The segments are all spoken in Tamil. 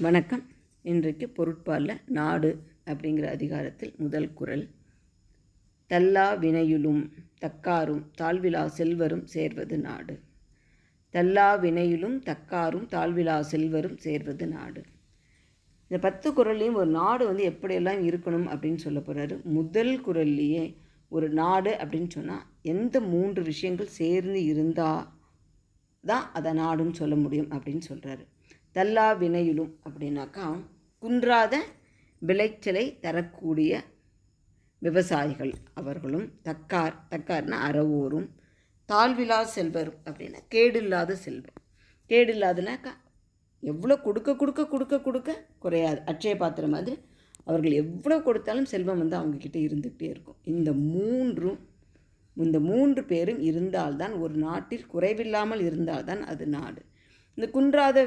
வணக்கம். இன்றைக்கு பொருட்பாலில் நாடு அப்படிங்கிற அதிகாரத்தில் முதல் குறள். தல்லா வினையிலும் தக்காரும் தாழ்விலா செல்வரும் சேர்வது நாடு. தல்லா வினையிலும் தக்காரும் தாழ்விலா செல்வரும் சேர்வது நாடு. இந்த 10 குறள்லையும் ஒரு நாடு எப்படியெல்லாம் இருக்கணும் அப்படின்னு சொல்ல போகிறாரு. முதல் குறள்லேயே ஒரு நாடு அப்படின்னு சொன்னால் எந்த 3 விஷயங்கள் சேர்ந்து இருந்தால் தான் அதை நாடுன்னு சொல்ல முடியும் அப்படின்னு சொல்கிறாரு. தல்லா வினையிலும் அப்படின்னாக்கா குன்றாத விளைச்சலை தரக்கூடிய விவசாயிகள் அவர்களும், தக்கார்னா அறவோரும், தாழ்விலா செல்வரும் அப்படின்னா கேடில்லாத செல்வம். கேடில்லாதுனாக்கா எவ்வளோ கொடுக்க குறையாது. அட்சய பாத்திரம் மாதிரி அவர்கள் எவ்வளோ கொடுத்தாலும் செல்வம் அவங்கக்கிட்ட இருந்துகிட்டே இருக்கும். இந்த மூன்று பேரும் இருந்தால்தான் ஒரு நாட்டில் குறைவில்லாமல் இருந்தால்தான் அது நாடு. இந்த குன்றாத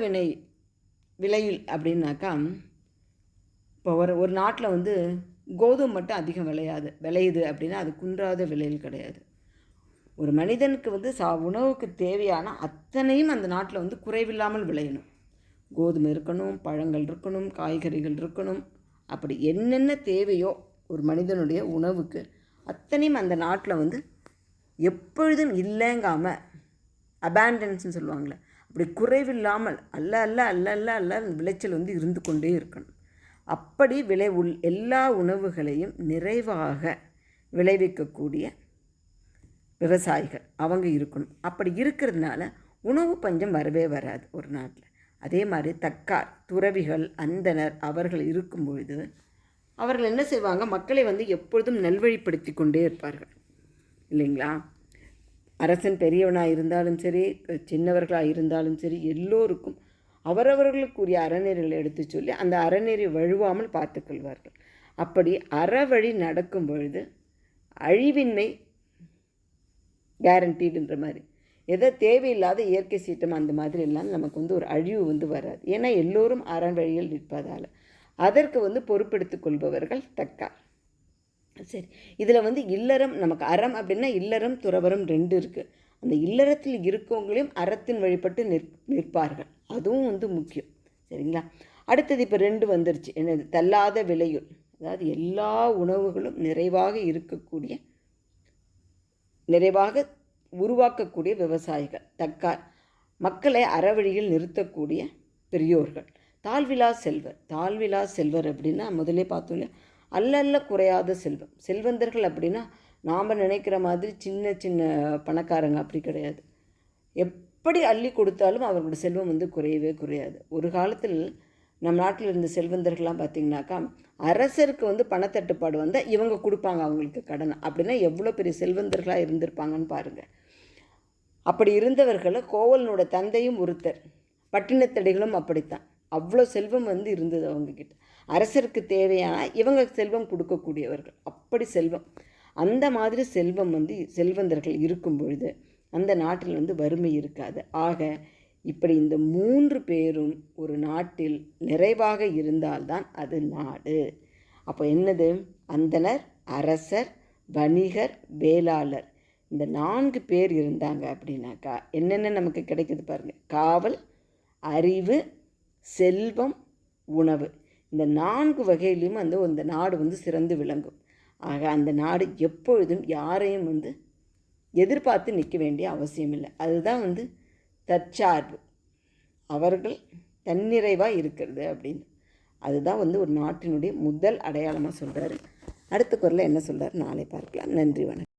விலையில் அப்படின்னாக்கா இப்போ ஒரு நாட்டில் கோதுமை மட்டும் அதிகம் விளையுது அப்படின்னா அது குன்றாத விலையில் கிடையாது. ஒரு மனிதனுக்கு உணவுக்கு தேவையான அத்தனையும் அந்த நாட்டில் குறைவில்லாமல் விளையணும். கோதுமை இருக்கணும், பழங்கள் இருக்கணும், காய்கறிகள் இருக்கணும். அப்படி என்னென்ன தேவையோ ஒரு மனிதனுடைய உணவுக்கு அத்தனையும் அந்த நாட்டில் எப்பொழுதும் இல்லைங்காமல் அபேண்டன்ஸ்ன்னு சொல்லுவாங்களே, அப்படி குறைவில்லாமல் அல்ல விளைச்சல் இருந்து கொண்டே இருக்கணும். அப்படி எல்லா உணவுகளையும் நிறைவாக விளைவிக்கக்கூடிய விவசாயிகள் அவங்க இருக்கணும். அப்படி இருக்கிறதுனால உணவு பஞ்சம் வரவே வராது ஒரு நாட்டில். அதே மாதிரி தக்கார், துறவிகள், அந்தனர் அவர்கள் இருக்கும் பொழுது அவர்கள் என்ன செய்வாங்க, மக்களை எப்பொழுதும் நல்வழிப்படுத்தி கொண்டே இருப்பார்கள் இல்லைங்களா. அரசன் பெரியவனாக இருந்தாலும் சரி, சின்னவர்களாக இருந்தாலும் சரி, எல்லோருக்கும் அவரவர்களுக்குரிய அறநெறிகளை எடுத்து சொல்லி அந்த அறநெறி வழுவாமல் பார்த்துக்கொள்வார்கள். அப்படி அறவழி நடக்கும் பொழுது அழிவின்மை கேரண்டீடுன்ற மாதிரி, எதோ தேவையில்லாத இயற்கை சீட்டம் அந்த மாதிரி எல்லாம் நமக்கு ஒரு அழிவு வராது. ஏன்னா எல்லோரும் அறன் வழியில் நிற்பதால் அதற்கு பொறுப்பெடுத்துக் கொள்பவர்கள் தக்கார். சரி, இதில் இல்லறம், நமக்கு அறம் அப்படின்னா இல்லறம் துறவரம் 2 இருக்குது. அந்த இல்லறத்தில் இருக்கவங்களையும் அறத்தின் வழிபட்டு நிற்பார்கள். அதுவும் முக்கியம். சரிங்களா. அடுத்தது இப்போ 2 வந்துருச்சு. என்னது? தள்ளாத விலையுள், அதாவது எல்லா உணவுகளும் நிறைவாக உருவாக்கக்கூடிய விவசாயிகள் தக்கார். மக்களை அறவழியில் நிறுத்தக்கூடிய பெரியோர்கள். தாழ்விலா செல்வர் அப்படின்னா முதலே பார்த்தோம், அல்ல குறையாத செல்வம். செல்வந்தர்கள் அப்படின்னா நாம் நினைக்கிற மாதிரி சின்ன சின்ன பணக்காரங்க அப்படி கிடையாது. எப்படி அள்ளி கொடுத்தாலும் அவர்களோட செல்வம் குறையவே குறையாது. ஒரு காலத்தில் நம் நாட்டில் இருந்த செல்வந்தர்கள்லாம் பார்த்திங்கனாக்கா அரசருக்கு பணத்தட்டுப்பாடு வந்தால் இவங்க கொடுப்பாங்க அவங்களுக்கு கடன். அப்படின்னா எவ்வளோ பெரிய செல்வந்தர்களாக இருந்திருப்பாங்கன்னு பாருங்கள். அப்படி இருந்தவர்களை கோவலனோட தந்தையும் ஒருத்தர், பட்டினத்தடிகளும் அப்படித்தான். அவ்வளோ செல்வம் இருந்தது அவங்கக்கிட்ட. அரசருக்கு தேவையான இவங்க செல்வம் கொடுக்கக்கூடியவர்கள். அப்படி செல்வம், அந்த மாதிரி செல்வம் செல்வந்தர்கள் இருக்கும் பொழுது அந்த நாட்டில் வறுமை இருக்காது. ஆக இப்படி இந்த 3 பேரும் ஒரு நாட்டில் நிறைவாக இருந்தால்தான் அது நாடு. அப்போ என்னது? அந்தனர், அரசர், வணிகர், வேளாளர், இந்த 4 பேர் இருந்தாங்க அப்படின்னாக்கா என்னென்ன நமக்கு கிடைக்குது பாருங்கள். காவல், அறிவு, செல்வம், உணவு, இந்த 4 வகையிலையும் அந்த நாடு சிறந்து விளங்கும். ஆக அந்த நாடு எப்பொழுதும் யாரையும் எதிர்பார்த்து நிற்க வேண்டிய அவசியம் இல்லை. அதுதான் தற்சார்பு, அவர்கள் தன்னிறைவாக இருக்கிறது அப்படின்னு. அதுதான் ஒரு நாட்டினுடைய முதல் அடையாளமாக சொல்கிறாரு. அடுத்த குறளில் என்ன சொல்கிறார் நாளை பார்க்கலாம். நன்றி, வணக்கம்.